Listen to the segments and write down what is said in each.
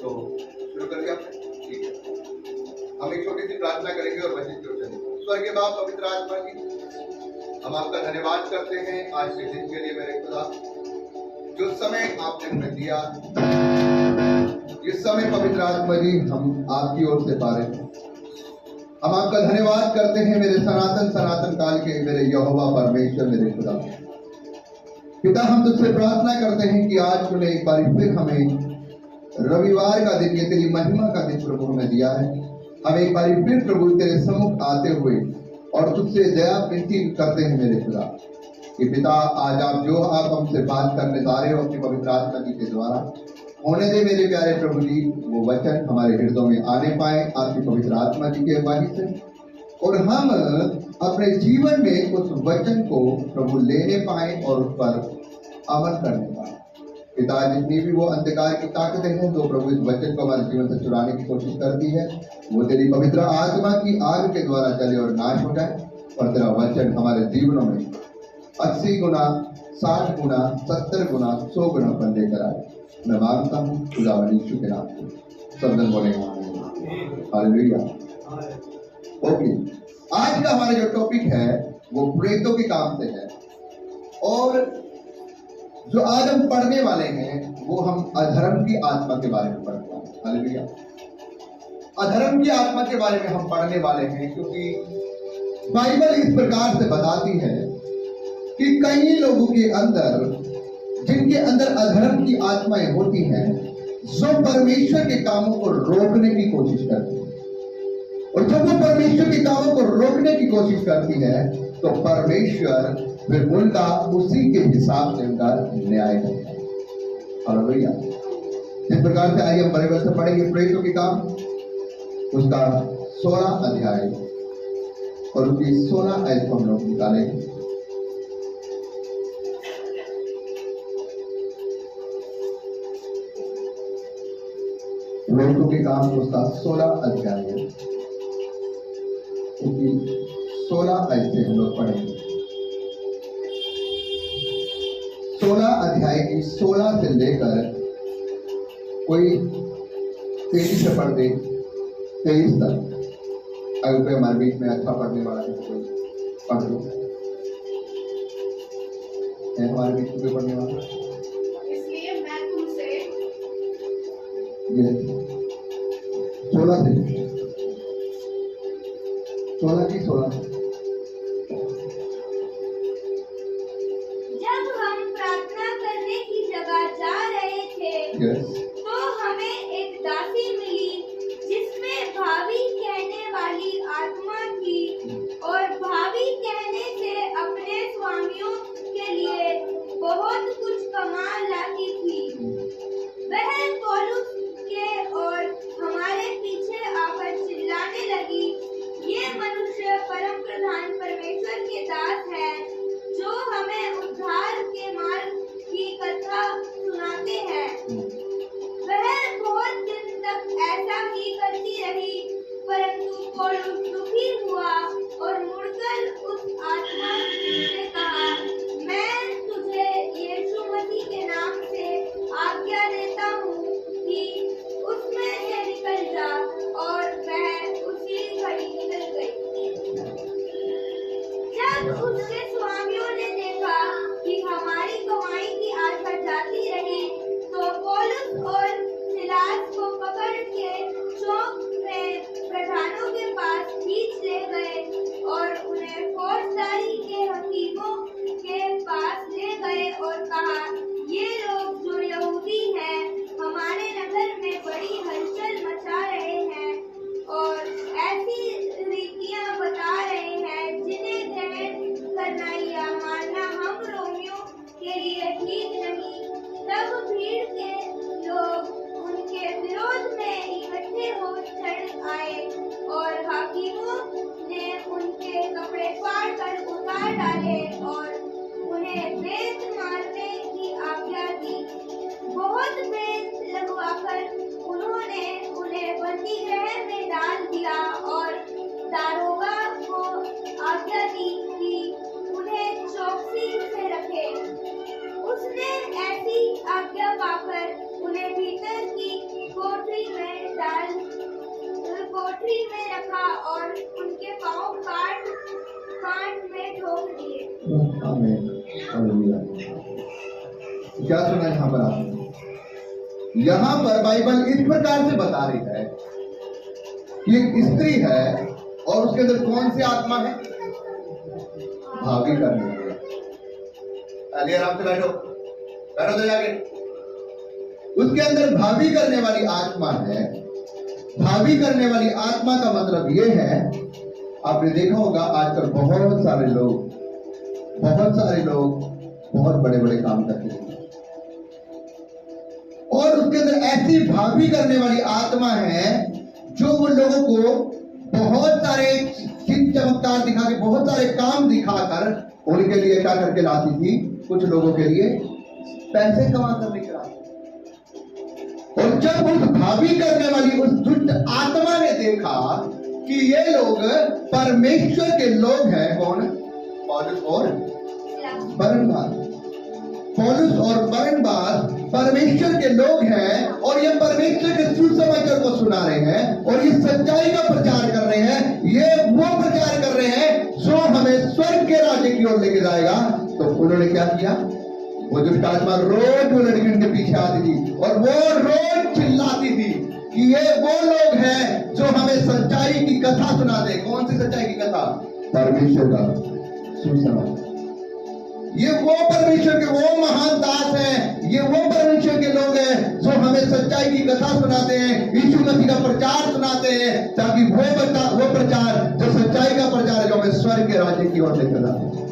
तो शुरू कर दिया आपने? ठीक है, हम एक छोटी सी प्रार्थना करेंगे और वचन की ओर चलेंगे। स्वर्गीय बाप, पवित्र आत्मा की हम आपका धन्यवाद करते हैं आज के दिन के लिए मेरे खुदा, जो समय आपने हमें दिया, इस समय पवित्र आत्मा जी हम आपकी ओर से पा रहे हैं। हम आपका धन्यवाद करते हैं मेरे सनातन काल के मेरे यहोवा परमेश्वर मेरे खुदा। पिता, हम तुझसे प्रार्थना करते हैं कि आज तूने एक बार फिर हमें रविवार का दिन, ये तेरी महिमा का दिन प्रभु हमें दिया है। हम एक बार फिर प्रभु तेरे सम्मुख आते हुए और तुझसे दया विनती करते हैं मेरे खुदा कि पिता, आज आप हमसे बात करने जा रहे हो अपनी पवित्र आत्मा जी के द्वारा, होने दे मेरे प्यारे प्रभु जी, वो वचन हमारे हृदयों में आने पाए आपकी पवित्र आत्मा जी के अगुवाई से, और हम अपने जीवन में उस वचन को प्रभु लेने पाए और उस पर अमल करने पाए। पिता, जितनी भी वो अंधकार की ताकतें हैं जो प्रभु इस वचन को हमारे जीवन से चुराने की कोशिश करती है, वो तेरी पवित्र आत्मा की आग के द्वारा चले और नाश हो जाए, और तेरा वचन हमारे जीवनों में 80 गुना, 60 गुना, 70 गुना, 100 गुना फल लेकर आए। मैं मांगता हूँ खुदावन यीशु के नाम से, सब जन बोलेंगे हालेलुया। ओके, आज का हमारा जो टॉपिक है वो प्रेतों के काम से है, और जो आज हम पढ़ने वाले हैं वो हम अधर्म की आत्मा के बारे में पढ़ते हैं। हालेलुया। अधर्म की आत्मा के बारे में हम पढ़ने वाले हैं, क्योंकि बाइबल इस प्रकार से बताती है कि कई लोगों के अंदर, जिनके अंदर अधर्म की आत्माएं होती हैं, जो परमेश्वर के कामों को रोकने की कोशिश करती है, और जब वो परमेश्वर के कामों को रोकने की कोशिश करती है तो परमेश्वर फिर उनका उसी के हिसाब से उनका न्याय करता है। हालेलुया। जिस प्रकार से आइए हम बाइबल से पढ़ेंगे प्रेतों के काम, उसका 16 अध्याय और उसकी 16 आयत को हम लोग निकालेंगे। प्रेतों के काम उसका 16 अध्याय है, उसकी 16 आयत से हम लोग पढ़ेंगे। 16 अध्याय की 16 से लेकर कोई 23 से पढ़ दे 23 तक। अगर कोई हमारे बीच में अच्छा पढ़ने वाला है तो पढ़ लो। है हमारे बीच में कोई पढ़ने वाला? इसलिए मैं तुमसे 16 से 16 की 16 जब हम प्रार्थना करने की जगह जा रहे थे तो हमें एक दासी मिली जिसमें भावी कहने वाली आत्मा थी, और भावी कहने से अपने स्वामियों के लिए बहुत कुछ कमा लाती थी। वह पौलुस के और हमारे पीछे आकर चिल्लाने लगी, ये मनुष्य परम प्रधान परमेश्वर के दास है, जो हमें उद्धार के मार्ग की कथा सुनाते हैं। वह बहुत दिन तक ऐसा ही करती रही, परंतु पौलुस दुखी हुआ और मुड़कर उस आत्मा से कहा, मैं तुझे यीशु मसीह के नाम से आज्ञा देता हूँ कि उसमें से निकल जा, और वह उसी घड़ी निकल गई। जब उसके स्वामियों ने देखा कि हमारी कमाई की आशा जाती रही, तो पौलुस और सिलास को पकड़ के चौक में प्रधानों के पास और उनके पांव काट काट में ठोक दिए। आमीन, हालेलुया। क्या सुना यहाँ पर आपने? यहाँ पर बाइबल इस प्रकार से बता रही है कि एक स्त्री है और उसके अंदर कौन सी आत्मा है? भावी करने वाली। अली आराम से बैठो, बैठो तो जाके। उसके अंदर भावी करने वाली आत्मा है। भावी करने वाली आत्मा का मतलब यह है, आपने देखा होगा आजकल बहुत सारे लोग बहुत बड़े बड़े काम करते हैं और उसके अंदर ऐसी भावी करने वाली आत्मा है जो वो लोगों को बहुत सारे चिन्ह चमत्कार दिखा के, बहुत सारे काम दिखाकर उनके लिए क्या करके लाती थी? कुछ लोगों के लिए पैसे कमा कर लेकर आती। और जब उस भावी करने वाली उस दुष्ट आत्मा ने देखा कि ये लोग परमेश्वर के लोग हैं, कौन? पौलुस और बरनबास। पौलुस और बरनबास परमेश्वर के लोग हैं और ये परमेश्वर के सुसमाचार को सुना रहे हैं और ये सच्चाई का प्रचार कर रहे हैं। ये वो प्रचार कर रहे हैं जो हमें स्वर्ग के राज्य की ओर लेके जाएगा। तो उन्होंने क्या किया? वो दुष्ट आत्मा रोज वो लड़की उनके पीछे आती थी और वो रोज चिल्लाती थी कि ये वो लोग हैं जो हमें सच्चाई की कथा सुनाते। कौन सी सच्चाई की कथा? परमेश्वर का सुसमाचार। ये वो परमेश्वर के वो महान दास हैं, ये वो परमेश्वर के लोग हैं जो हमें सच्चाई की कथा सुनाते हैं, यीशु मसीह का प्रचार सुनाते हैं, ताकि वो प्रचार जो सच्चाई का प्रचार है जो हमें स्वर्ग के राज्य की ओर लेकर जाते हैं।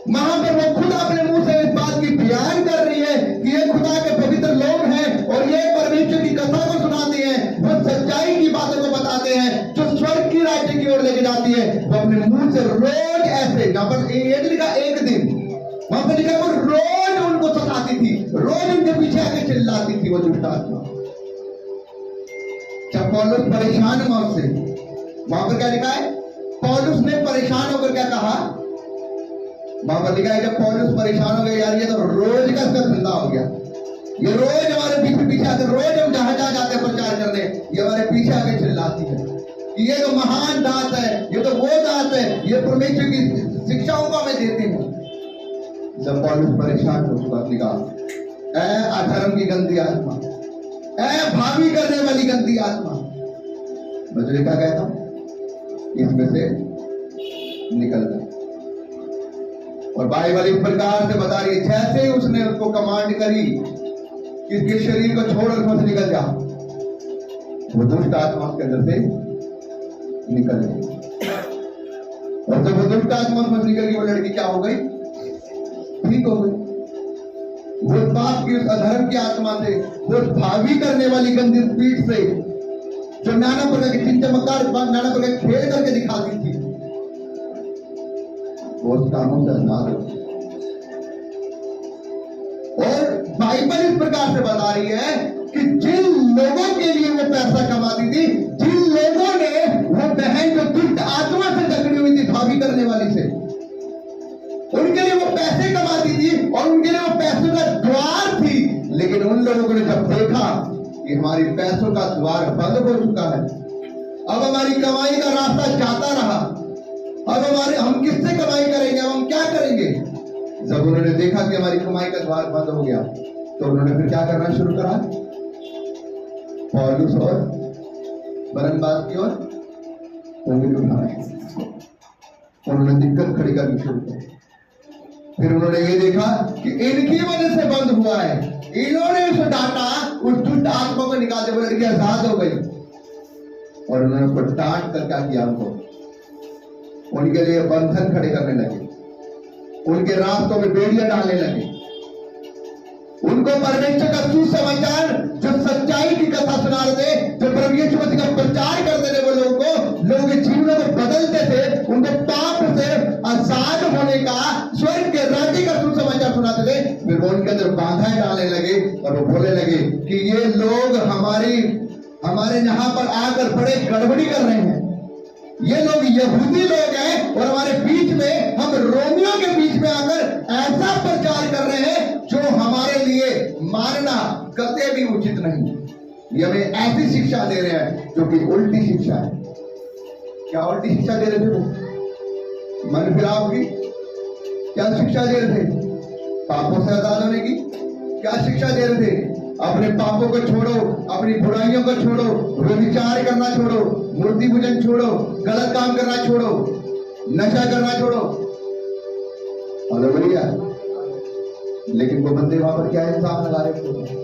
वहां पर वो खुद अपने मुंह से इस बात की बयान कर रही है कि ये खुदा के पवित्र लोग हैं और ये परमेश्वर की कथा को सुनाते हैं, वो सच्चाई की बातों को बताते हैं जो स्वर्ग की राज्य की ओर लेके जाती है। वो अपने मुंह से रोज ऐसे, यहाँ पर एक लिखा एक दिन, वहां पर लिखा वो रोज उनको सताती थी, रोज उनके पीछे आके चिल्लाती थी वो दुष्ट आत्मा। जब पौलुस परेशान हुआ उससे, वहां पर क्या लिखा है? पौलुस ने परेशान होकर क्या कहा? वहां पर लिखा है जब पौलुस परेशान हो गया, यार ये तो रोज का इसका धंधा हो गया, ये रोज हमारे पीछे आकर, रोज हम जहां जाते हैं प्रचार करने, ये हमारे पीछे आके चिल्लाती है कि ये तो महान दास है, ये तो वो दास है, ये परमेश्वर की शिक्षाओं को हमें देते हैं। जब पौलुस परेशान हो चुका, कहा ऐ अधर्म की गंदी आत्मा, ऐ भावी करने वाली गंदी आत्मा, मैं लिखा गया था इसमें से निकल गया। और बाइबल इस प्रकार से बता रही है, जैसे ही उसने उसको कमांड करी कि इसके शरीर को छोड़ उसमें से निकल जा, वो दुष्ट आत्मा उसके अंदर से निकल गई। और जब वो दुष्ट आत्मा उसमें निकल गई, वो लड़की क्या हो गई? ठीक हो गई। वो पाप की उस अधर्म की आत्मा से, वो भावी करने वाली गंदी पीठ से, जो नाना प्रकार के चिन्ह चमत्कार, नाना प्रकार के खेल करके दिखाती थी, वो कामों से आजाद हो। और बाइबल इस प्रकार से बता रही है कि जिन लोगों के लिए वो पैसा कमाती थी, जिन लोगों ने वो बहन जो दुष्ट आत्मा से जकड़ी हुई थी भावी करने वाली से, उनके लिए वो पैसे कमाती थी और उनके लिए वो पैसों का द्वार थी। लेकिन उन लोगों ने जब देखा कि हमारी पैसों का द्वार बंद हो चुका है, अब हमारी कमाई का रास्ता जाता रहा, अब हम किससे कमाई करेंगे, अब हम क्या करेंगे? जब उन्होंने देखा कि हमारी कमाई का द्वार बंद हो गया, तो उन्होंने फिर क्या करना शुरू करा? पौलुस और बरनबास की ओर उंगली उठाना, उन्होंने दिक्कत खड़ी करनी शुरू की। फिर उन्होंने ये देखा कि इनकी वजह से बंद हुआ है, इन्होंने उसे डांटा, उस दुष्ट आत्मा को निकालते हुए लड़की आजाद हो गई। और उन्होंने उसको डांट कर क्या किया? उनके लिए बंधन खड़े करने लगे, उनके रास्तों में बेड़ियां डालने लगे, उनको परमेश्वर का सुसमाचार जो सच्चाई की कथा सुना रहे थे, जो प्रभु यीशु मसीह का प्रचार करते थे, वो लोगों के जीवनों को बदलते थे, उनको पाप से आजाद होने का, स्वर्ग के राज्य का सुसमाचार सुनाते थे। फिर वो उनके अंदर बाधाएं डालने लगे और वो बोलने लगे कि ये लोग हमारे यहाँ पर आकर बड़े गड़बड़ी कर रहे हैं, ये लोग यहूदी लोग हैं और हमारे बीच में, हम रोमियों के बीच में आकर ऐसा प्रचार कर रहे हैं जो हमारे लिए मानना कतई भी उचित नहीं। ये हमें ऐसी शिक्षा दे रहे हैं जो कि उल्टी शिक्षा है। क्या उल्टी शिक्षा दे रहे थे वो? मन फिराव की क्या शिक्षा दे रहे थे? पापों से आजाद होने की क्या शिक्षा दे रहे थे? अपने पापों को छोड़ो, अपनी बुराइयों को छोड़ो, व्यभिचार करना छोड़ो, मूर्ति पूजन छोड़ो, गलत काम करना छोड़ो, नशा करना छोड़ो। हालेलुया। लेकिन वो बंदे वहां पर क्या इल्जाम लगा रहे थे?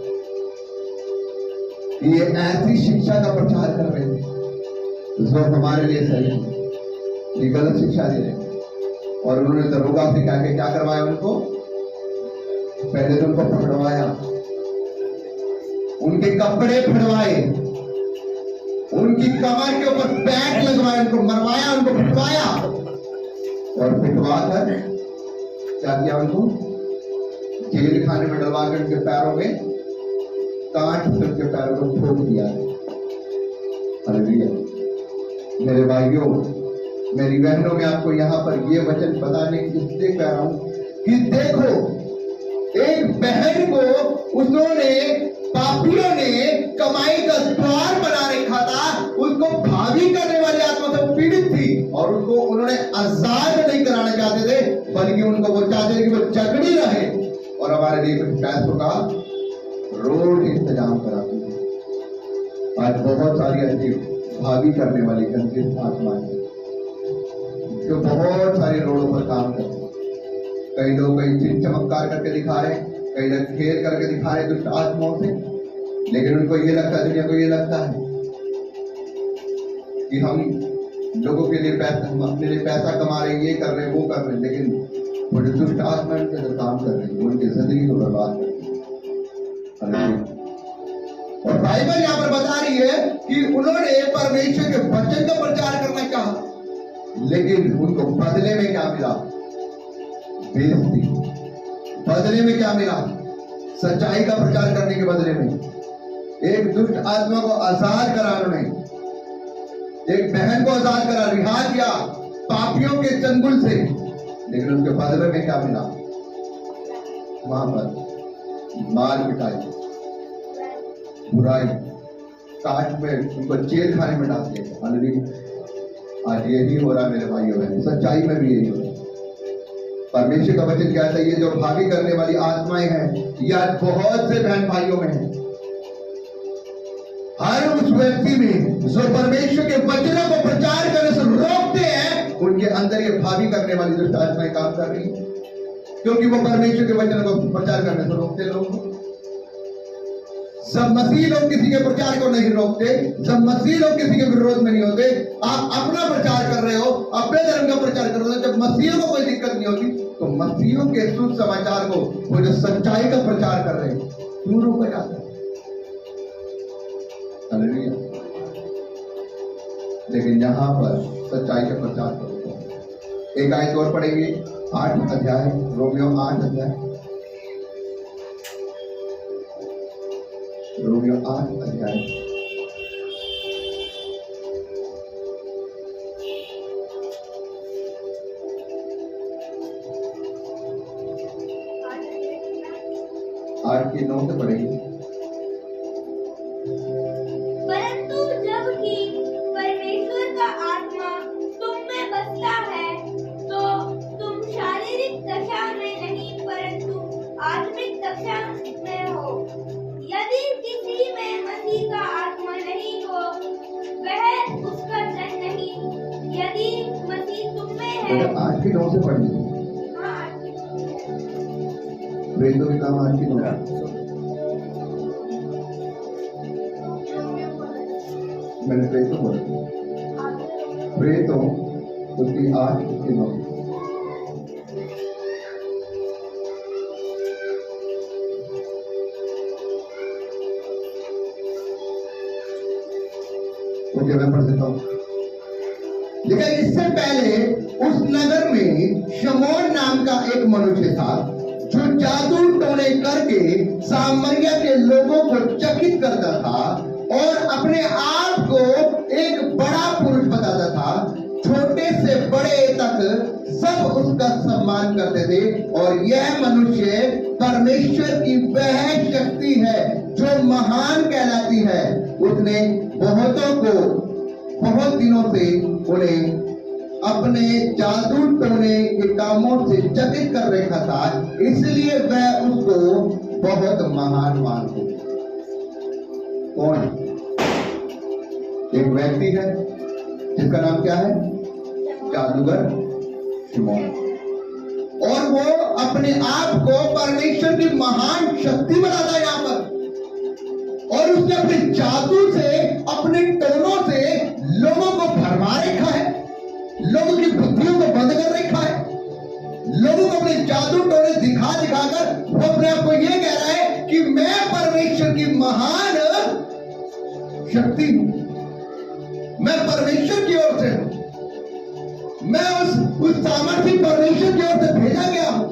ये ऐसी शिक्षा का प्रचार कर रहे थे जो हमारे लिए सही है, ये गलत शिक्षा दे रहे हैं। और उन्होंने दरोगा से क्या करवाया उनको? पहले तो उनको पकड़वाया, उनके कपड़े फड़वाए, उनकी कमर के ऊपर पैक लगवाए, उनको मरवाया, उनको पिटवाया, और पिटवा कर क्या किया? उनको जेल खाने में डलवा कर उनके पैरों में कांट से उनके पैरों को ठोक दिया। हालेलुया। मेरे भाइयों, मेरी बहनों, मैं आपको यहाँ पर ये वचन बताने की इसलिए कह रहा हूं कि देखो, एक बहन को उन्होंने, पापियों ने कमाई का द्वार बना रखा था, उसको भावी करने वाली आत्मा से पीड़ित थी, और उसको उन्होंने आजाद नहीं कराना चाहते थे, बल्कि उनको वो चाहते थे कि वो जगड़ी रहे और हमारे लिए कुछ पैसों का रोज इंतजाम कराती है। आज बहुत सारी ऐसी भागी करने वाली गंदी आत्माएं जो बहुत सारे रोडों पर काम करते हैं। कई लोग कई चीज चमत्कार करके दिखा रहे हैं, कई लोग खेल करके दिखा रहे हैं दुष्ट आत्माओं से, लेकिन उनको ये लगता है, दुनिया को ये लगता है कि हम लोगों के लिए पैसा, हम अपने लिए पैसा कमा रहे हैं, ये कर रहे हैं, वो कर रहे हैं, लेकिन वो जो दुष्ट आत्मा उनके जो काम कर रहे हैं वो उनकी जिंदगी को बर्बाद कर रहे हैं। और बाइबल यहाँ पर बता रही है कि उन्होंने परमेश्वर के वचन का प्रचार करना चाहा, लेकिन उनको बदले में क्या मिला? बेइज्जती। बदले में क्या मिला? सच्चाई का प्रचार करने के बदले में एक दुष्ट आत्मा को आजाद करा, उन्होंने एक बहन को आजाद करा, रिहा किया पापियों के चंगुल से, लेकिन उनके बदले में क्या मिला? वहां पर मार पिटाई, बुराई, काट में उनको जेल खाने में डाल दिया। हालेलुया। आज यही हो रहा है मेरे भाइयों बहनों, सच्चाई में भी यही हो रहा है। परमेश्वर का वचन कहता है ये जो भागी करने वाली आत्माएं हैं, ये आज बहुत से बहन भाइयों में है। हर उस व्यक्ति में जो परमेश्वर के वचनों को प्रचार करने से रोकते हैं, उनके अंदर ये भागी करने वाली दुष्ट आत्माएं काम कर रही है, क्योंकि वो परमेश्वर के वचनों को प्रचार करने से रोकते लोग। जब मसीह लोग किसी के प्रचार को नहीं रोकते, जब मसीह लोग किसी के विरोध में नहीं होते, आप अपना प्रचार कर रहे हो, अपने धर्म का प्रचार कर रहे हो, जब मसीहों को कोई दिक्कत नहीं होती, तो मसीहों के सुसमाचार को, वो जो सच्चाई का प्रचार कर रहे हैं, क्यों रोका जाता है? हालेलुया। लेकिन यहाँ पर सच्चाई का प्रचार करते हैं। एक आयत और पढ़ेंगे, 8 अध्याय, रोमियो 8 अध्याय, रोमियो 8 अध्याय। आठ की 9 से पढ़ेंगे। परंतु जबकि परमेश्वर का आत्मा तुम में बसता है, तो तुम शारीरिक दशा में नहीं परंतु आत्मिक दशा में हो। यदि किसी में मसीह का आत्मा नहीं हो, वह उसका जन नहीं। यदि मसीह तुम में है, 8 की 9 से पढ़ेंगे। वेदों के काम 8 की 9। मैंने प्रेतों बोला, प्रेतों उसकी 8 की 9। ओके, मैं पढ़ देता हूँ। लेकिन इससे पहले उस नगर में शमौन नाम का एक मनुष्य था, जो जादू टोने करके सामरिया के लोगों को चकित करता था और अपने आप को एक बड़ा पुरुष बताता था। छोटे से बड़े तक सब उसका सम्मान करते थे, और यह मनुष्य परमेश्वर की वह शक्ति है जो महान कहलाती है। उसने बहुतों को बहुत दिनों से उन्हें अपने जादू टोने के कामों से चकित कर रखा था, इसलिए वह उसको बहुत महान मानते। कौन? एक व्यक्ति है जिसका नाम क्या है? जादूगर शिमोन। और वो अपने आप को परमेश्वर की महान शक्ति बनाता है यहाँ पर, और उसने अपने जादू से, अपने टोनों से लोगों को भरमा रखा है, लोगों की बुद्धियों को बंद कर रखा है, लोगों को अपने जादू टोने दिखा दिखाकर वो अपने आप को ये कह रहा है कि मैं परमेश्वर की महान शक्ति हूं, मैं परमेश्वर की ओर से हूं, मैं उस सामर्थ्य परमेश्वर की ओर से भेजा गया हूं।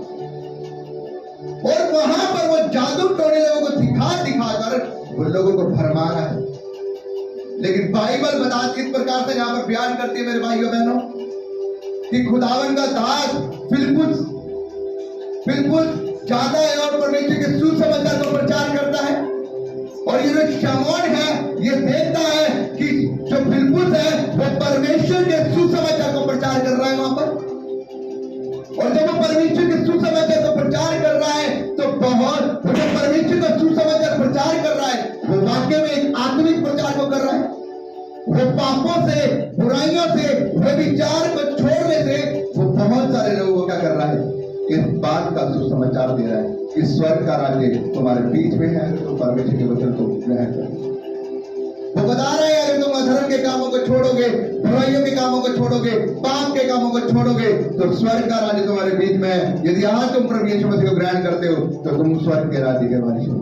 और वहां पर वो जादू टोने लोगों को दिखाकर वो लोगों को भरमा रहा है। लेकिन बाइबल बताती इस प्रकार से यहां पर बयान करती है मेरे भाइयों बहनों कि खुदावन का दास बिल्कुल जाता है और परमेश्वर के सुसमाचार का प्रचार करता है। और ये जो शमौन है ये देखता है कि जो फिलिप्पुस है वो परमेश्वर के सुसमाचार को प्रचार कर रहा है वहां पर। और जब वो परमेश्वर के सुसमाचार को प्रचार कर रहा है तो बहुत परमेश्वर का सुसमाचार प्रचार कर रहा है, वो वाकई में एक आत्मिक प्रचार को कर रहा है। वो पापों से, बुराइयों से, व्यभिचार को छोड़ने से वो बहुत सारे लोगों को क्या कर रहा है? इस बात का सुसमाचार दे रहा है कि स्वर्ग का राज्य तुम्हारे बीच में है, तो परमेश्वर के वचन को ग्रहण करो। वो बता रहे हैं अगर तुम अधर्म के कामों को छोड़ोगे, बुराइयों के कामों को छोड़ोगे, पाप के कामों को छोड़ोगे तो स्वर्ग का राज्य तुम्हारे बीच में है। यदि आज तुम प्रभु यीशु मसीह को ग्रहण करते हो तो तुम स्वर्ग के राज्य के वारिस हो।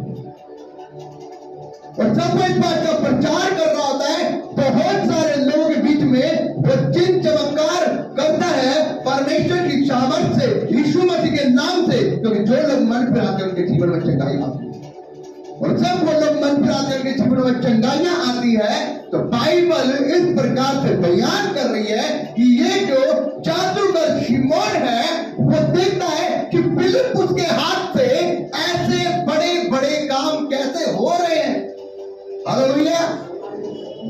और जब वो इस बात का प्रचार कर रहा होता है बहुत सारे लोगों के बीच में वो चिन्ह चमत्कार करता है परमेश्वर की सामर्थ से, यीशु मसीह के नाम से, क्योंकि जो लोग मन फिराते हैं उनके जीवन में चंगाई आती है। और जब वो लोग मन फिराते हैं उनके जीवन में चंगाइयां आती है तो बाइबल इस प्रकार से बयान कर रही है कि ये जो जादूगर शिमोन है वो देखता है कि फिलिप्पुस के हाथ से ऐसे बड़े बड़े काम कैसे हो रहे हैं। हालेलुया।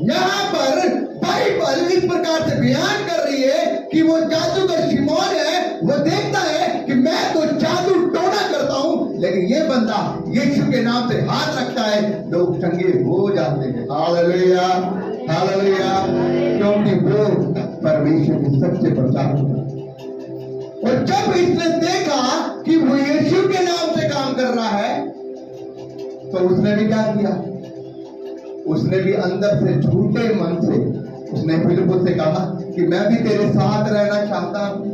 यहाँ पर बाइबल इस प्रकार से बयान कर रही है कि वो जादूगर शिमोन है, वो देखता है कि मैं तो जादू टोना करता हूं, लेकिन ये बंदा यीशु के नाम से हाथ रखता है, लोग चंगे हो जाते हैं। हालेलुया, हालेलुया, क्योंकि वो परमेश्वर के सच्चे प्रचार होता है। और जब इसने देखा कि वो यीशु के नाम से काम कर रहा है तो उसने भी क्या किया? उसने भी अंदर से झूठे मन से उसने फिलिप्पुस से कहा कि मैं भी तेरे साथ रहना चाहता हूं,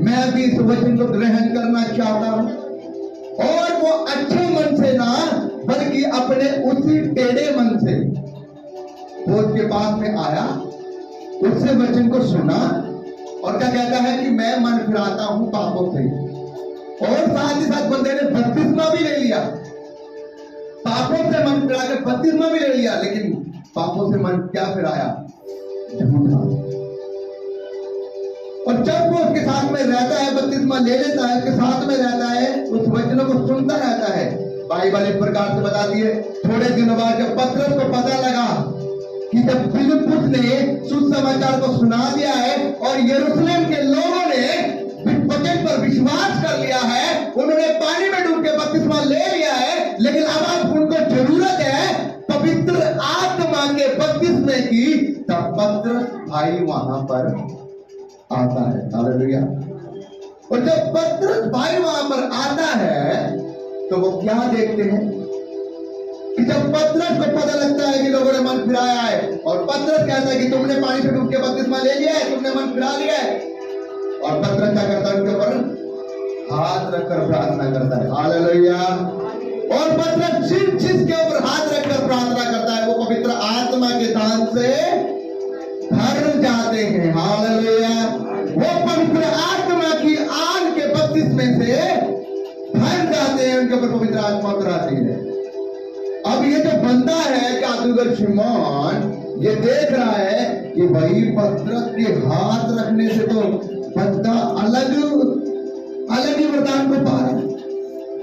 मैं भी इस वचन को ग्रहण करना चाहता हूं। और वो अच्छे मन से ना बल्कि अपने उसी टेढ़े मन से वो उसके पास में आया, उससे वचन को सुना और क्या कहता है कि मैं मन फिराता हूं पापों से। और साथ ही साथ बंदे ने बपतिस्मा भी ले लिया, पापों से मन फिराकर बपतिस्मा भी ले लिया, लेकिन पापों से मन क्या फिराया? झूठा। और जब वो उसके साथ में रहता है, बपतिस्मा ले लेता है, उसके साथ में रहता है, उस वचनों को सुनता रहता है, बाइबल इस प्रकार से बताती है। थोड़े दिनों बाद जब पतरस को पता लगा कि जब फिलिप्पुस ने सुसमाचार को सुना दिया है और यरूशलेम के लोगों ने वचन पर विश्वास कर लिया है, उन्होंने पानी में डूब के बपतिस्मा ले लिया है, लेकिन अब उनको जरूरत है पवित्र आत्मा के बपतिस्मे की, तब पतरस भाई वहां पर आता है। हालेलुया। और जब पतरस भाई वहां पर आता है तो वो क्या देखते हैं कि जब पतरस को पता लगता है कि लोगों ने मन फिराया है और पतरस कहता है कि तुमने पानी से डूब के बपतिस्मा ले लिया है, तुमने मन फिरा लिया है, और पतरस क्या करता है? उनके ऊपर हाथ रखकर प्रार्थना करता है। हालेलुया। और पतरस जिसके ऊपर हाथ रखकर प्रार्थना करता है वो पवित्र आत्मा के दान से भर जाते हैं। हालेलुया। वो पवित्र आत्मा की आग के बपतिस्मे से भर जाते हैं, उनके ऊपर पवित्र आत्मा उतराती है। अब ये जो बंदा है जादूगर शिमोन, ये देख रहा है कि वही पतरस के हाथ रखने से तो बंदा अलग ही वरदान को पा रहा है,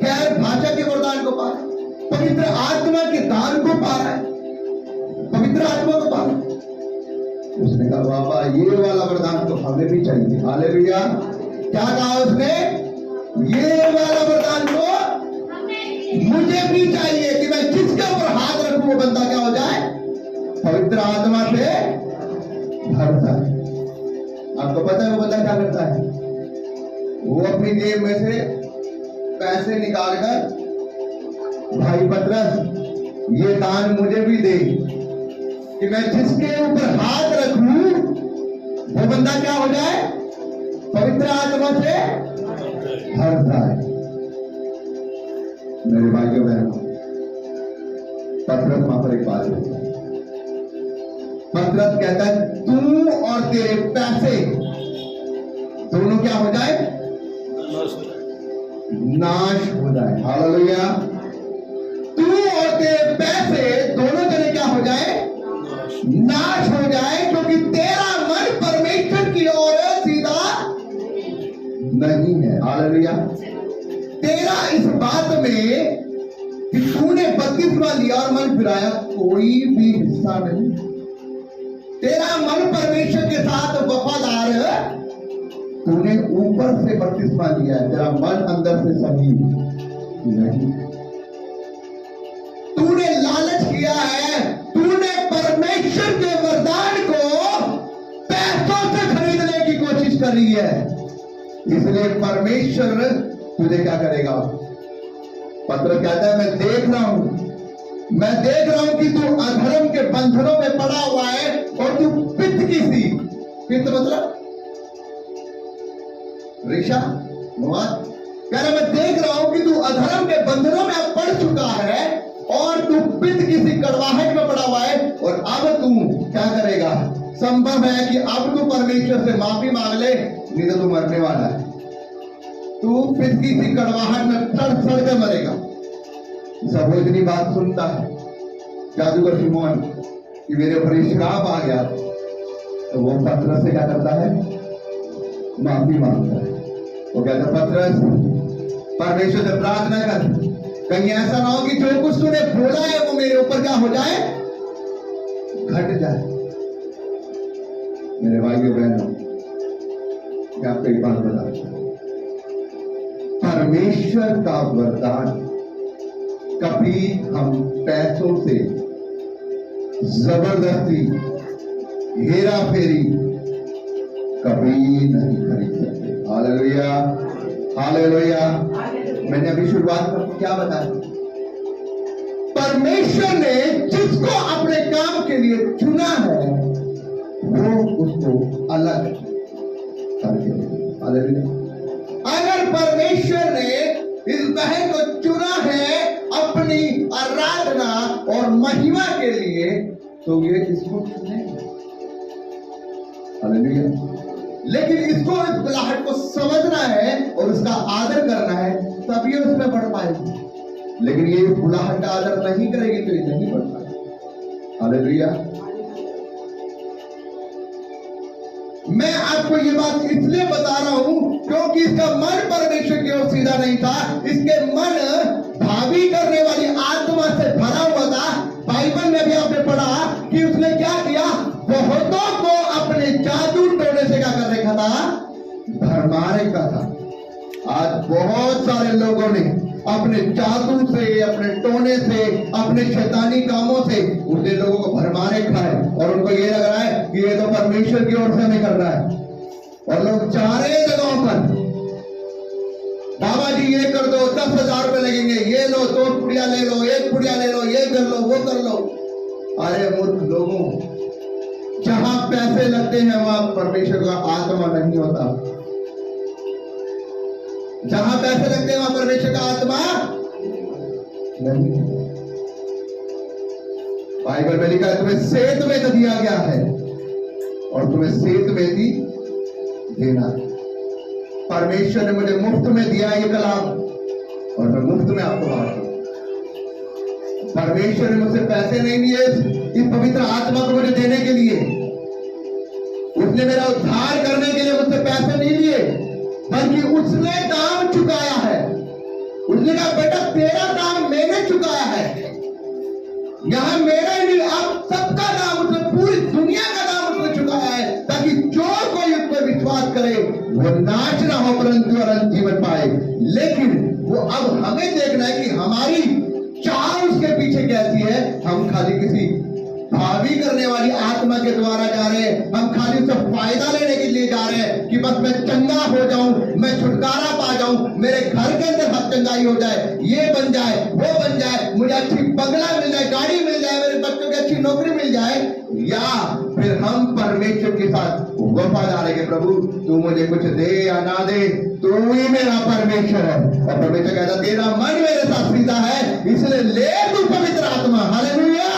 गैर भाषा के वरदान को पा रहा है, पवित्र आत्मा के दान को पा रहा है, पवित्र आत्मा को पा रहा है। उसने कहा बाबा ये वाला वरदान तो हमें भी चाहिए। हालेलुया। क्या कहा उसने? ये वाला वरदान तो मुझे भी चाहिए कि मैं जिसके ऊपर हाथ रखूं वो बंदा क्या हो जाए? पवित्र आत्मा से भर जाए। आपको पता है वो बंदा क्या करता है? वो अपनी जेब में से पैसे निकालकर, भाई पतरस ये दान मुझे भी दे कि मैं जिसके ऊपर हाथ रखूं वो बंदा क्या हो जाए? पवित्र आत्मा से भर जाए। मेरे भाइयों बहनों, पतरस वहां पर एक बात होती है। पतरस कहता है तू और तेरे पैसे दोनों क्या हो जाए? नाश हो जाए। हालेलुया। तू और तेरे पैसे दोनों जने क्या हो जाए? नाश हो जाए, क्योंकि तेरा मन परमेश्वर की ओर सीधा नहीं है। हालेलुया। तेरा इस बात में कि तूने बपतिस्मा लिया और मन फिराया कोई भी हिस्सा नहीं। तेरा मन परमेश्वर के साथ वफादार, तूने ऊपर से बपतिस्मा लिया है, तेरा मन अंदर से सही नहीं। तूने लालच किया है, तूने परमेश्वर के वरदान को पैसों से खरीदने की कोशिश करी है, इसलिए परमेश्वर तुझे क्या करेगा? पत्र कहता है मैं देख रहा हूं कि तू अधर्म के बंधनों में पड़ा हुआ है और तू पित्त की सी, पित्त मतलब ऋषा मवाद, कह रहा मैं देख रहा हूं कि तू अधर्म के बंधनों में अब पड़ चुका है और तू पित्त की सी कड़वाहट में पड़ा हुआ है, और अब तू क्या करेगा? संभव है कि अब तू परमेश्वर से माफी मांग ले, नहीं तो तू मरने वाला है। तू पित्त की सी कड़वाहट में सड़ के मरेगा। सब वो इतनी बात सुनता है जादूगर शिमोन कि मेरे ऊपर श्राप आ गया, तो वो पतरस से क्या करता है? माफी मांगता है। वो कहता है पतरस परमेश्वर से प्रार्थना कर, कहीं ऐसा ना हो कि जो कुछ तूने बोला है वो मेरे ऊपर क्या हो जाए? घट जाए। मेरे भाइयों बहनों, मैं आपको एक बात बताता हूं, परमेश्वर का वरदान कभी हम पैसों से जबरदस्ती हेरा फेरी कभी नहीं खरीद सकते। Hallelujah, hallelujah. मैंने अभी शुरुआत में क्या बताया? परमेश्वर ने जिसको अपने काम के लिए चुना है वो उसको अलग करके। हालेलुया। अगर परमेश्वर ने इस बहन को चुना है अपनी आराधना और महिमा के लिए, तो ये इसको चुनेगा। हालेलुया। लेकिन इसको इस बुलाहट को समझना है और उसका आदर करना है, तभी उसमें बढ़ पाएगी। लेकिन ये बुलाहट का आदर नहीं करेगी तो ये नहीं बढ़ पाएगी। हालेलुया। मैं आपको ये बात इसलिए बता रहा हूं क्योंकि इसका मन परमेश्वर की ओर सीधा नहीं था, इसके मन भावी करने वाली आत्मा से भरा हुआ था। बाइबल में भी आपने पढ़ा कि उसने क्या किया? बहुतों को अपने जादू टोने से क्या कर रखा था? भरमा रखा था। आज बहुत सारे लोगों ने अपने जादू से, अपने टोने से, अपने शैतानी कामों से उसने लोगों को भरमा रखा है, और उनको ये लग रहा है कि ये तो परमेश्वर की ओर से हमें कर रहा है। और लोग जा रहे हैं जगहों पर, बाबा जी ये कर दो, 10,000 रुपए लगेंगे, ये लो, 2 पुड़िया ले लो, 1 पुड़िया ले लो, ये कर लो, वो कर लो। अरे मूर्ख लोगों, जहां पैसे लगते हैं वहां परमेश्वर का आत्मा नहीं होता। जहां पैसे लगते हैं वहां परमेश्वर का आत्मा नहीं। बाइबल में लिखा है तुम्हें सेत में दिया गया है और तुम्हें सेत में भी देना। परमेश्वर ने मुझे मुफ्त में दिया ये कलाम और मैं मुफ्त में आपको बांटता हूं। परमेश्वर ने मुझसे पैसे नहीं लिए इस पवित्र आत्मा को मुझे देने के लिए। उसने मेरा उद्धार करने के लिए मुझसे पैसे नहीं लिए, बल्कि उसने दाम चुकाया है। उसने कहा बेटा तेरा दाम मैंने चुकाया है। यहां मेरा ही नहीं, आप सबका दाम उसने, पूरी दुनिया का दाम उसने चुकाया। वो नाश ना हो परंतु अनंत जीवन पाए। लेकिन वो अब हमें देखना है कि हमारी चाह उसके पीछे कैसी है। हम खाली किसी भावी करने वाली आत्मा के द्वारा जा रहे हैं, हम खाली उससे फायदा लेने के लिए जा रहे हैं कि बस मैं चंगा हो जाऊं, मैं छुटकारा पा जाऊं, मेरे घर के अंदर हक चंगाई हो जाए, ये बन जाए, वो बन जाए, मुझे अच्छी बंगला मिल जाए, गाड़ी मिल जाए, मेरे बच्चों की अच्छी नौकरी मिल जाए। या फिर हम परमेश्वर के साथ वफादार है कि प्रभु तू मुझे कुछ दे या ना दे, तू ही मेरा परमेश्वर है। और परमेश्वर कहता तेरा मन मेरे साथ सीधा है, इसलिए ले तू पवित्र आत्मा। Hallelujah,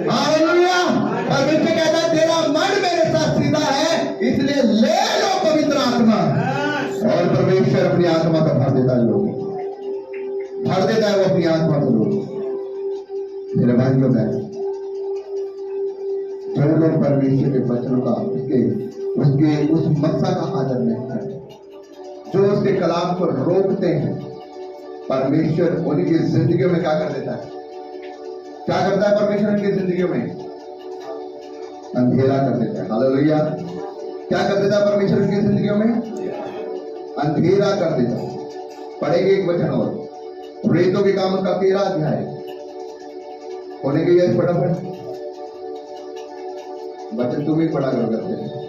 hallelujah. परमेश्वर कहता है तेरा मन मेरे साथ सीधा है, इसलिए ले लो पवित्र आत्मा। और परमेश्वर अपनी आत्मा का भर देता है, लोग भर देता है वो अपनी आत्मा को। लोग मेरे भाइयों बहन, जो लोग परमेश्वर के वचनों का उसके उस मकसद का आदर नहीं करते, जो उसके कलाम को रोकते हैं, परमेश्वर उनकी जिंदगियों में क्या कर देता है? क्या करता है परमेश्वर उनकी जिंदगियों में? अंधेरा कर देता है। हालेलुया। क्या कर देता है परमेश्वर उनकी जिंदगियों में? अंधेरा कर देता है। पढ़ेंगे एक वचन और, रेतों के काम का 13 अध्याय होने के लिए फटाफट वचन तुम ही पढ़ा कर करते हैं।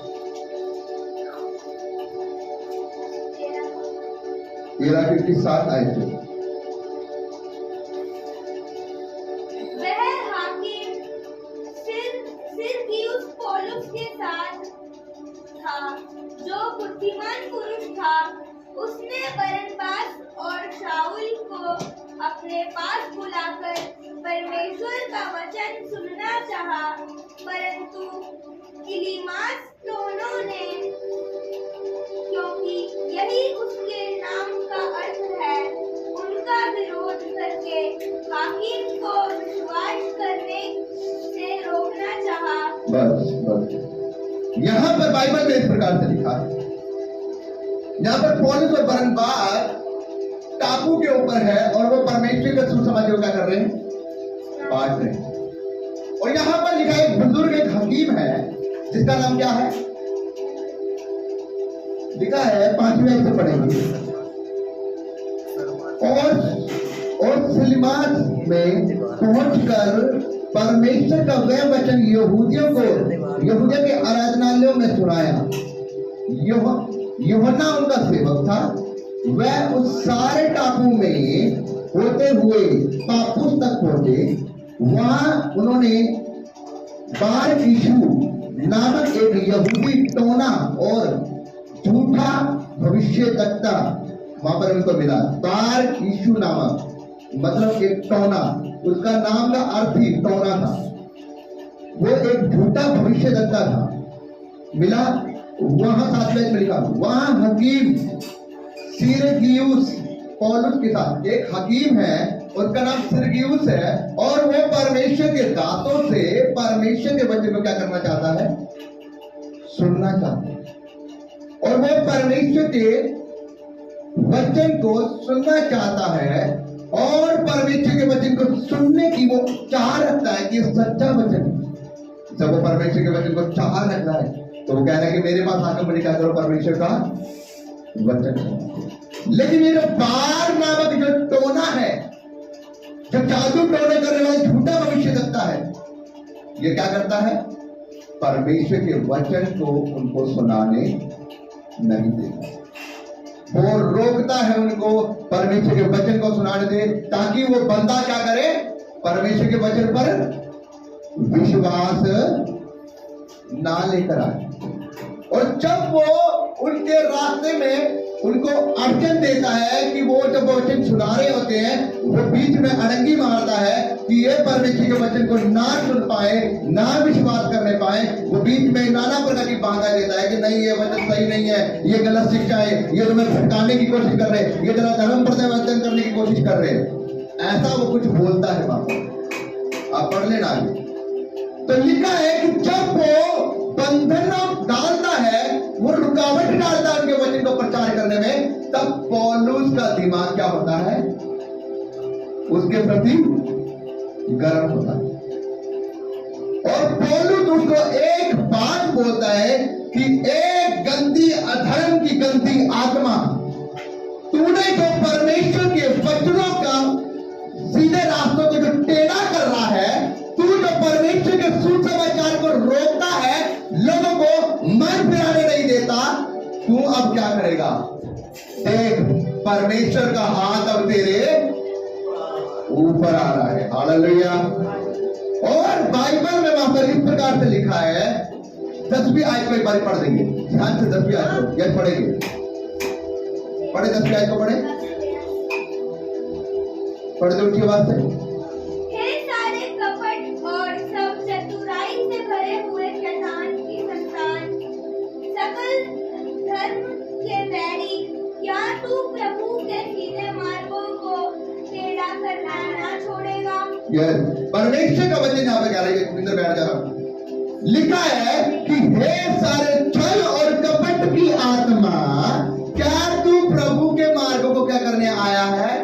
13:57 आए थे। वह हाकिम सिरगियुस पौलुस के साथ था, जो बुद्धिमान पुरुष था। उसने बरनबास और शाऊल को अपने पास बुलाकर परमेश्वर का वचन सुनना चाहा, परंतु इलीमास दोनों ने, क्योंकि यही उसके नाम का अर्थ है, उनका विरोध करके हाकिम को विश्वास करने से रोकना चाहा। बस यहाँ पर बाइबल में इस प्रकार से लिखा है, यहाँ पर पौलुस और बरनबास टापू के ऊपर है और वो परमेश्वर का सुसमाचार क्या कर रहे हैं? बांट रहे हैं। और यहाँ पर लिखा है एक बुजुर्ग, एक हकीम है, जिसका नाम क्या है? लिखा है 5वें अध्याय से पढ़ेंगे। और सिलमास में पहुंचकर परमेश्वर का वह वचन यहूदियों के आराधनालयों में सुनाया। यूहन्ना उनका सेवक था। वह उस सारे टापू में होते हुए पापुस तक पहुंचे। वहां उन्होंने बार यीशु नामक एक यहूदी टोना और झूठा भविष्यद्वक्ता वहां पर उनको मिला। बार यीशु नामक मतलब एक टोना, उसका नाम का अर्थ ही टोना था। वो एक झूठा भविष्यद्वक्ता था, मिला। वहां 7वें में लिखा, वहां हकीम सिरगियुस पौलुस के साथ एक हकीम है, उसका नाम सिरगियुस है, और वो परमेश्वर के दांतों से परमेश्वर के वचन को क्या करना चाहता है? सुनना चाहता है। और वो परमेश्वर के वचन को सुनना चाहता है, और परमेश्वर के वचन को सुनने की वो चाह रखता है कि सच्चा वचन। जब वो परमेश्वर के वचन को चाह रखता है तो वो कहना है कि मेरे पास आकर मुझे क्या करो? परमेश्वर का वचन। लेकिन ये जो बार नामक जो टोना है, जो जादू टोने करने वाला झूठा भविष्यद्वक्ता है, ये क्या करता है? परमेश्वर के वचन को उनको सुनाने नहीं देता। वो रोकता है उनको परमेश्वर के वचन को सुनाने दे, ताकि वो बंदा क्या करे? परमेश्वर के वचन पर विश्वास ना लेकर आए। और जब वो उनके रास्ते में उनको अड़चन देता है कि वो जब वचन सुना रहे होते हैं, वो बीच में अड़ंगी मारता है कि ये परमेश्वर के वचन को ना सुन पाए, ना विश्वास करने पाए, वो बीच में नाना प्रकार की बाधा देता है कि नहीं ये वचन सही नहीं है, ये गलत शिक्षा है, ये तुम्हें भटकाने की कोशिश कर रहे हैं, ये जरा धर्म प्रवर्तन करने की कोशिश कर रहे हैं। ऐसा वो कुछ बोलता है वहां पर, आप पढ़ लेना। तो लिखा है कि जब वो बंधन डालता है, वो रुकावट डालता है उनके वचन को प्रचार करने में, तब पौलुस का दिमाग क्या होता है? उसके प्रति गर्म होता है। और पौलुस उसको एक बात बोलता है कि एक गंदी अधर्म की गंदी आत्मा, तूने जो परमेश्वर के वचनों का सीधे रास्तों को जो टेढ़ा कर रहा है, तू जो परमेश्वर के सुसमाचार को रोकता है, लोगों को मन फिराने नहीं देता, तू अब क्या करेगा? देख, परमेश्वर का हाथ अब तेरे ऊपर आ रहा है। हालेलुया। और बाइबल में वहां पर इस प्रकार से लिखा है, 10वीं आयत को एक बार पढ़ देंगे, ध्यान से 10वीं आयत को यह पढ़ेंगे, पढ़े 10वीं आयत को पढ़े, पढ़ दो उनकी आवाज से। हे सारे कपट और सब चतुराई से भरे हुए शैतान की संतान, सकल धर्म के बैरी, क्या तू प्रभु के सीधे मार्गों को टेढ़ा करना ना छोड़ेगा? परमेश्वर का वचन यहाँ पे कह रहा है, इंद्र बैठ जा रहा, लिखा है कि हे सारे छल और कपट की आत्मा, क्या तू प्रभु के मार्गों को क्या करने आया है?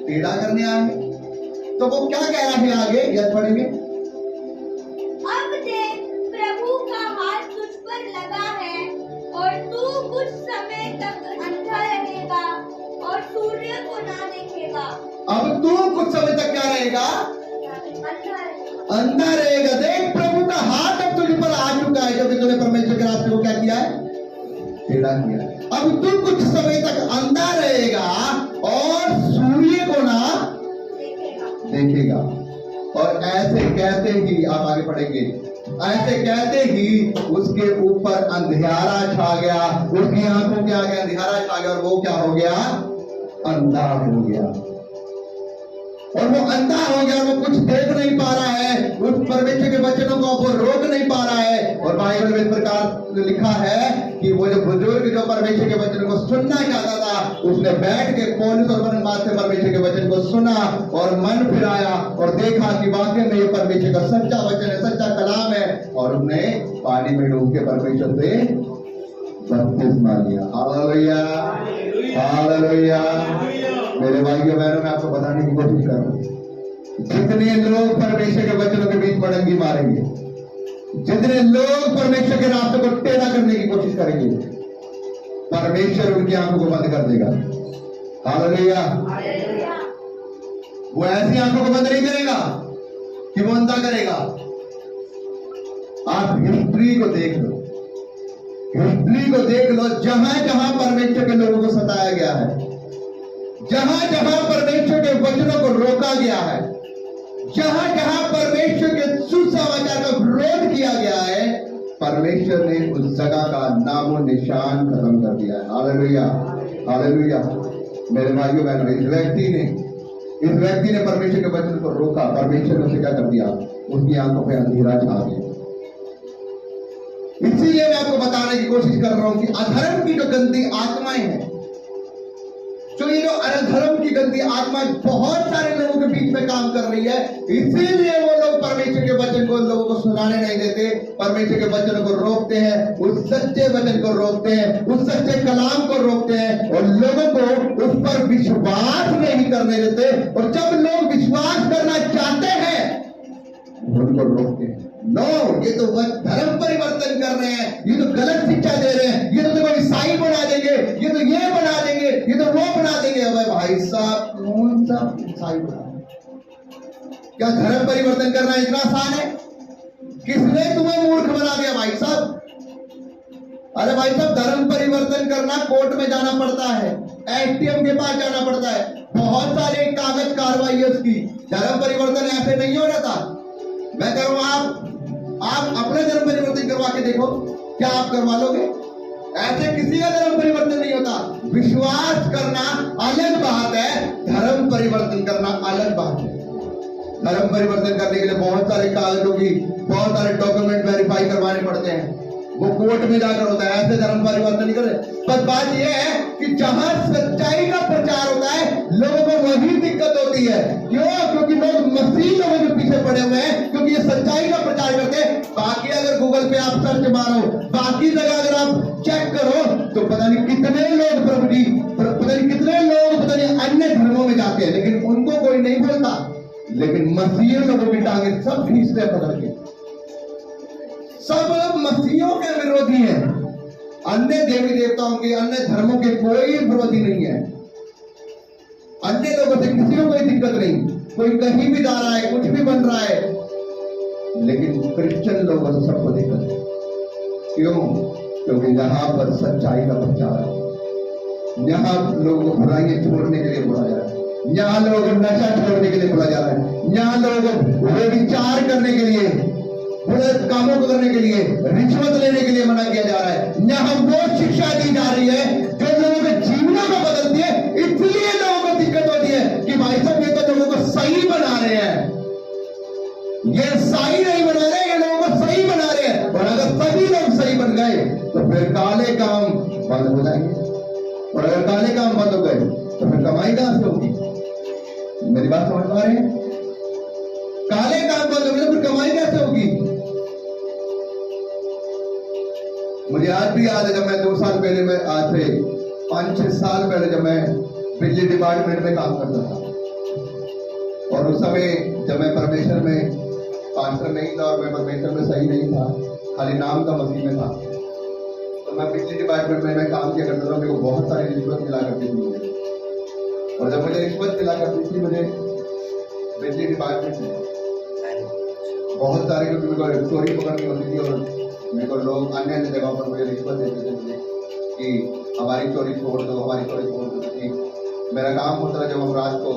टेढ़ा करने आया है। तो वो क्या कह रहा है आगे, यह पढ़ेंगे। अब देख, प्रभु का हाथ तुझ पर लगा है और तू कुछ समय तक अंधा रहेगा और सूर्य को ना देखेगा। अब तू कुछ समय तक क्या रहेगा? अंधा रहेगा। देख, प्रभु का हाथ अब तुझ पर आ चुका है, जो कि तूने परमेश्वर के रास्ते को क्या किया है? टेढ़ा किया है। अब तू कुछ समय तक अंधा रहेगा और सूर्य को ना देखेगा। और ऐसे कहते ही, आप आगे पढ़ेंगे, ऐसे कहते ही उसके ऊपर अंधियारा छा गया, उसकी आंखों के आगे अंधियारा छा गया और वो क्या हो गया? अंधा हो गया। और वो अंधा हो गया, वो कुछ देख नहीं पा रहा है, उस परमेश्वर के वचनों को वो रोक नहीं पा रहा है। और बाइबल में इस प्रकार लिखा है कि वो जो बुजुर्ग जो परमेश्वर के वचन को सुनना चाहता था, उसने बैठ के पौलुस और बरनबास से परमेश्वर के वचन को सुना और मन फिराया और देखा कि वाकई में ये परमेश्वर का सच्चा वचन है, सच्चा कलाम है, और उसने पानी में डूब के परमेश्वर से बपतिस्मा लिया। Hallelujah, hallelujah. मेरे भाइयों बहनों, मैं आपको बताने की कोशिश कर रहा हूं, जितने लोग परमेश्वर के वचनों के बीच मड़ंगी मारेंगे, जितने लोग परमेश्वर के रास्ते को टेढ़ा करने की कोशिश करेंगे, परमेश्वर उनकी आंखों को बंद कर देगा। हालेलुया। वो ऐसी आंखों को बंद नहीं करेगा कि वो अंधा करेगा। आप हिस्ट्री को देख लो, हिस्ट्री को देख लो, जहां जहां परमेश्वर के लोगों को सताया गया है, जहां जहां परमेश्वर के वचनों को रोका गया है, जहां जहां परमेश्वर के सुसमाचार का विरोध किया गया है, परमेश्वर ने उस जगह का नामो निशान खत्म कर दिया है। Hallelujah, hallelujah. मेरे भाइयों बहनों, इस व्यक्ति ने परमेश्वर के वचन को रोका, परमेश्वर ने उसे क्या कर दिया? उसकी आंखों पे अंधेरा छा गया। इसीलिए मैं आपको बताने की कोशिश कर रहा हूं कि अधर्म की जो गंदी आत्माएं हैं, जो ये जो अधर्म की गंदी आत्माएं बहुत सारे लोगों के बीच में काम कर रही है, इसीलिए वो लोग परमेश्वर के वचन को लोगों को सुनाने नहीं देते, परमेश्वर के वचन को रोकते हैं, उस सच्चे वचन को रोकते हैं, उस सच्चे कलाम को रोकते हैं और लोगों को उस पर विश्वास नहीं करने देते। और जब लोग विश्वास करना चाहते हैं, उनको रोकते हैं। नो, ये तो धर्म परिवर्तन कर रहे हैं, ये तो गलत शिक्षा दे रहे हैं, ये तो देखो ईसाई बना देंगे, ये तो ये बना देंगे, ये तो वो बना देंगे। अबे भाई साहब, कौन सा ईसाई बना? क्या धर्म परिवर्तन करना इतना आसान है? किसने तुम्हें मूर्ख बना दिया भाई साहब? अरे भाई साहब, धर्म परिवर्तन करना कोर्ट में जाना पड़ता है, एसडीएम के पास जाना पड़ता है, बहुत सारे कागज कार्रवाई है उसकी। धर्म परिवर्तन ऐसे नहीं हो जाता। मैं कह रहा हूं, आप अपने धर्म परिवर्तन करवा के देखो, क्या आप करवा लोगे? ऐसे किसी का धर्म परिवर्तन नहीं होता। विश्वास करना अलग बात है, धर्म परिवर्तन करना अलग बात है। धर्म परिवर्तन करने के लिए बहुत सारे कागजों की, बहुत सारे डॉक्यूमेंट वेरीफाई करवाने पड़ते हैं, वो कोर्ट में जाकर होता है। ऐसे धर्म परिवर्तन नहीं करे। पर बात यह है कि जहां सच्चाई का प्रचार होता है, लोगों को वही दिक्कत होती है। क्यों? क्योंकि लोग मसीह लोगों के पीछे पड़े हुए हैं, क्योंकि ये सच्चाई का प्रचार करते हैं। बाकी अगर गूगल पे आप सर्च मारो, बाकी जगह अगर आप चेक करो, तो पता नहीं कितने लोग प्रभु जी, पता नहीं कितने लोग पता नहीं अन्य धर्मों में जाते हैं, लेकिन उनको कोई नहीं बोलता। लेकिन मसीह लोगों की टांगे सब खींचते हैं पकड़ के। सब मसीहों के विरोधी हैं, अन्य देवी देवताओं के, अन्य धर्मों के कोई विरोधी नहीं है। अन्य लोगों से किसी को कोई दिक्कत नहीं, कोई कहीं भी जा रहा है, कुछ भी बन रहा है, लेकिन क्रिश्चियन लोगों से सबको दिक्कत है। क्यों? क्योंकि यहाँ पर सच्चाई का प्रचार है, यहाँ लोगों को बुराइयां छोड़ने के लिए बोला जा रहा है, यहाँ लोगों को नशा छोड़ने के लिए बोला जा रहा है, यहाँ लोगों को विचार करने के लिए, बुरे कामों को करने के लिए, रिश्वत लेने के लिए मना किया जा रहा है। यहाँ वो शिक्षा दी जा रही है जो लोगों के जीवनों को बदलती है। इसलिए लोगों को दिक्कत होती है कि भाई साहब ये तो लोगों को सही बना रहे हैं, ये सही नहीं बना रहे, ये लोगों को सही बना रहे हैं। और अगर सभी लोग सही बन गए तो फिर काले काम बंद हो जाएंगे, और अगर काले काम बंद हो गए तो फिर कमाई कहां से होगी? मेरी बात समझ पा रहे हैं? काले काम बंद हो गए तो फिर कमाई कैसे होगी? मुझे आज भी याद है जब मैं 2 साल पहले, मैं आज से 5-6 साल पहले जब मैं बिजली डिपार्टमेंट में काम करता था, और उस समय जब मैं परमेश्वर में पास्टर नहीं था और मैं परमेश्वर में सही नहीं था, खाली नाम का मसीह में था, तो मैं बिजली डिपार्टमेंट में मैं काम किया करता था। मेरे को बहुत सारी रिश्वत मिला करती थी मुझे, और जब मुझे रिश्वत मिला करती थी मुझे बिजली डिपार्टमेंट में बहुत सारी, क्योंकि मेरे को चोरी पकड़नी होती थी और मेरे को लोग अन्य अन्य जगहों पर मुझे रिश्वत देते थे मुझे कि हमारी चोरी छोड़ दो, हमारी चोरी छोड़ दो। कि मेरा काम होता था जब हम रात को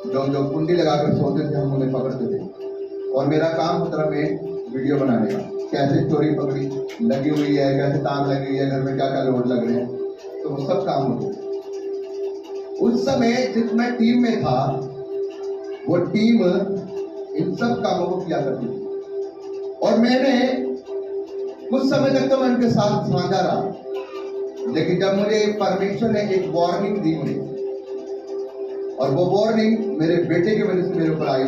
जो कुंडी लगाकर सोते थे हम उन्हें पकड़ते थे, और मेरा काम होता था मैं वीडियो बनाने का, कैसे चोरी पकड़ी लगी हुई है, कैसे तार लगी हुई है, घर में क्या क्या लोड लग रहे हैं, तो वो सब काम होते। उस समय जिस मैं टीम में था वो टीम इन सब कामों को किया करती थी, और मैंने कुछ समय तक तो मैं उनके साथ साझा रहा। लेकिन जब मुझे परमेश्वर ने एक वार्निंग दी मुझे, और वो वार्निंग मेरे बेटे की वजह से मेरे ऊपर आई,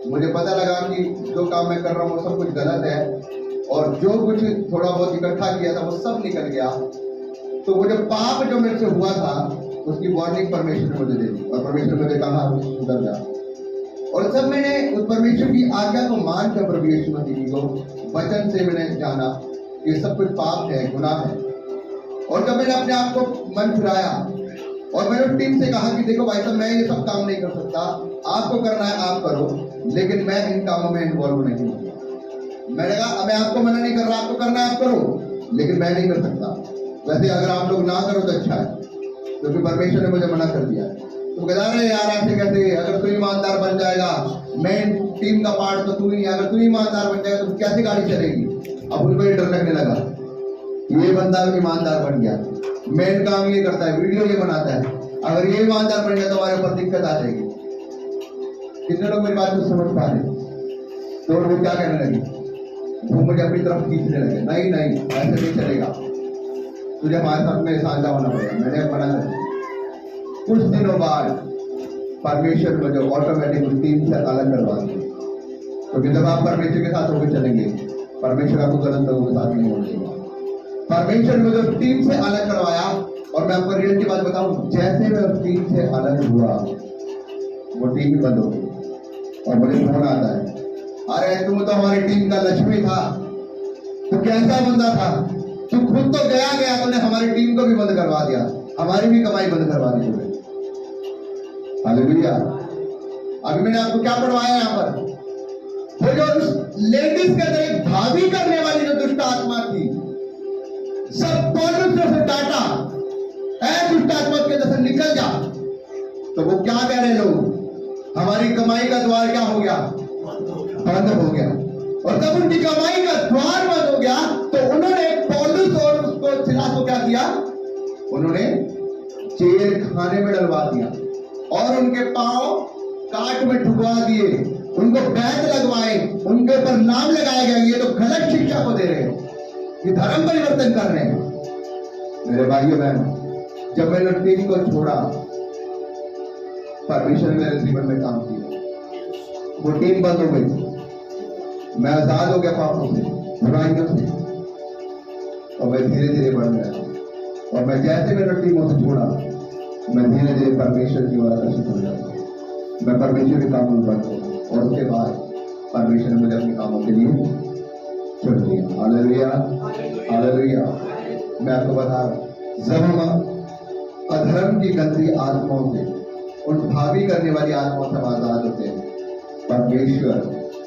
मुझे पता लगा कि जो काम मैं कर रहा हूँ वो सब कुछ गलत है, और जो कुछ थोड़ा बहुत इकट्ठा किया था वो सब निकल गया। तो वो जो पाप जो मेरे से हुआ था उसकी वार्निंग परमेश्वर ने मुझे दे दी, और परमेश्वर मुझे कहा सुधर जा। और जब मैंने उस परमेश्वर की आज्ञा को मानकर प्रभु यीशु मसीह को वचन से मैंने जाना कि सब कुछ पाप है, गुनाह है, और जब मैंने अपने आप को मन फिराया और मैंने टीम से कहा कि देखो भाई साहब मैं ये सब काम नहीं कर सकता, आपको करना है आप करो, लेकिन मैं इन कामों में इन्वॉल्व नहीं हूँ। मैंने कहा मैं आपको मना नहीं कर रहा, आपको करना है आप करो, लेकिन मैं नहीं कर सकता। वैसे अगर आप लोग ना करो तो अच्छा है, क्योंकि परमेश्वर ने मुझे मना कर दिया है। तो कहता है यार ऐसे कैसे, अगर तू ईमानदार बन जाएगा, मेन टीम का पार्ट तो तू ही है, अगर तू ईमानदार बन जाएगा तो कैसे गाड़ी चलेगी? अब उनको ही डर लगने लगा, ये बंदा ईमानदार बन गया, मेन काम ये करता है, वीडियो ये बनाता है, अगर ये ईमानदार बन गया तो हमारे ऊपर दिक्कत आ जाएगी। कितने लोग मेरी बात को समझ पा रहे? तो वो क्या कहने लगे, वो मुझे अपनी तरफ खींचने लगे, नहीं नहीं ऐसे नहीं चलेगा, तुझे हमारे साथ में साझा होना पड़ेगा। मैंने मना कर दिया। कुछ दिनों बाद परमेश्वर मुझे ऑटोमेटिक टीम से अलग करवा दिया, क्योंकि जब आप परमेश्वर के साथ होकर चलेंगे, परमेश्वर आपको गलत लोगों के साथ नहीं होने देगा। परमेश्वर ने मुझे टीम से अलग करवाया, और मैं आपको रियल की बात बताऊं, जैसे मैं उस टीम से अलग हुआ वो टीम भी बंद हो गई, और मुझे फोन आता है, अरे तुम तो हमारी टीम का लक्ष्मी था, तू कैसा बंदा था, तू खुद तो गया तूने हमारी टीम को भी बंद करवा दिया, हमारी भी कमाई बंद करवा दी तुमने। हालेलुया। अभी मैंने आपको क्या पढ़वाया यहाँ पर, वो जो लेडीज के अंदर एक भाभी करने वाली जो दुष्ट आत्मा थी, सब पौलुस ने उसे डांटा, ऐ दुष्ट आत्मा के अंदर से निकल जा। तो वो क्या कह रहे लोग, हमारी कमाई का द्वार क्या हो गया, बंद हो गया। और जब उनकी कमाई का द्वार बंद हो गया तो उन्होंने पौलुस और उसको सिलास को क्या किया, उन्होंने जेल खाने में डलवा दिया, और उनके पांव काट में ठुकवा दिए, उनको बैत लगवाए, उनके ऊपर नाम लगाया गया, ये तो गलत शिक्षा को दे रहे हैं, ये धर्म परिवर्तन कर रहे हैं। मेरे भाइयों बहनों, जब मैंने टीम को छोड़ा, परमेश्वर ने मेरे जीवन में काम किया, वो टीम बंद हो गई, मैं आजाद हो गया पापों से, बुराइयों से, और मैं धीरे धीरे बढ़ गया। और मैं जैसे मेरे टीमों से छोड़ा, मैं धीरे धीरे परमेश्वर की ओर आकर्षित हो जाता, मैं परमेश्वर के कामों में बढ़ता हूँ, और उसके बाद परमेश्वर ने मुझे अपने कामों के लिए चुन लिया। Hallelujah, hallelujah. मैं आपको बता रहा हूं, जब हम अधर्म की गंदी आत्माओं से, उन भावी करने वाली आत्माओं से हम आजाद होते हैं, परमेश्वर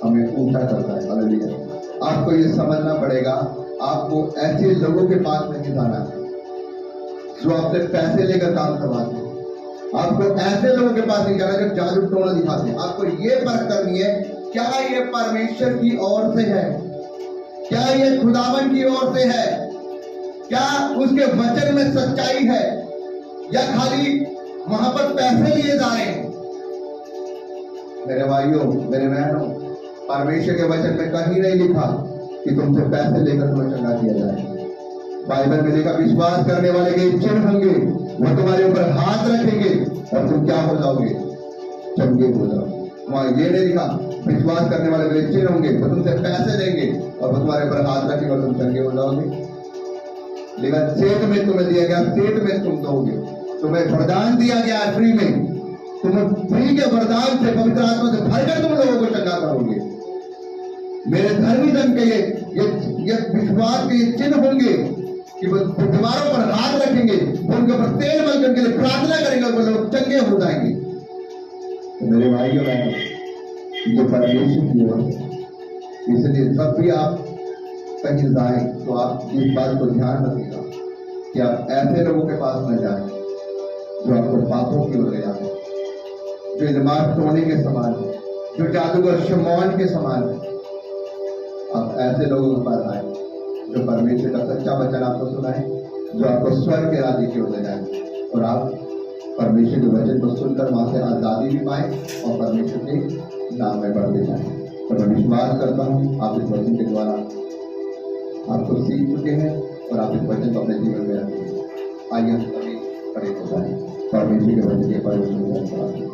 हमें ऊंचा करता है। हालेलुया। आपको ये समझना पड़ेगा, आपको ऐसे लोगों के पास नहीं जाना है जो आपसे पैसे लेकर काम करवाते हैं। आपको ऐसे लोगों के पास नहीं जाना जो जादू टोना दिखाते हैं। आपको ये परख करनी है, क्या ये परमेश्वर की ओर से है, क्या ये खुदावन की ओर से है, क्या उसके वचन में सच्चाई है, या खाली वहां पर पैसे लिए जा रहे हैं। मेरे भाइयों, मेरे बहनों, परमेश्वर के वचन में कहीं नहीं लिखा कि तुमसे पैसे लेकर तुम्हें चंगा किया जाए। बाइबल में लिखा, विश्वास करने वाले के चिन्ह होंगे, वो तुम्हारे ऊपर हाथ रखेंगे और तुम क्या हो जाओगे, चंगे हो जाओगे। वहां ये नहीं लिखा विश्वास करने वाले मेरे चिन्ह होंगे, वो तुमसे पैसे देंगे और वो तुम्हारे ऊपर हाथ रखेंगे और तुम चंगे हो जाओगे। लेकिन सेठ में तुम्हें दिया गया, सेठ में तुम दोगे। तुम्हें वरदान दिया गया फ्री में, तुम्हें फ्री के वरदान से, पवित्र आत्मा से भरकर तुम लोगों को चंगा करोगे। मेरे धर्मी जन के ये विश्वास के ये चिन्ह होंगे कि वो दीवारों पर हाथ रखेंगे, वो उनके ऊपर तेल मलकर के लिए प्रार्थना करेंगे और वो लोग चंगे हो जाएंगे। तो मेरे भाइयों बहनों, ये परमेश्वर की ओर है। इसलिए जब भी आप कहीं जाए तो आप इस बात को ध्यान रखिएगा कि आप ऐसे लोगों के पास न जाएं जो आपको पापों की ओर ले जाते, जो इल्मास टोने के समान है, जो जादूगर शमौन के समान है। आप ऐसे लोगों के पास आए जो परमेश्वर का सच्चा वचन आपको सुनाए, जो आपको स्वर्ग के राज्य की ओर ले जाए और आप परमेश्वर के वचन को सुनकर वहां से आजादी भी पाए और परमेश्वर के नाम में बढ़ते जाए। तो मैं विश्वास करता हूँ आप इस वचन के द्वारा आपको सीख चुके हैं और आप इस वचन को अपने जीवन में रखेंगे। आइए हम सभी खड़े हो जाए परमेश्वर के वचन के परमेश्वर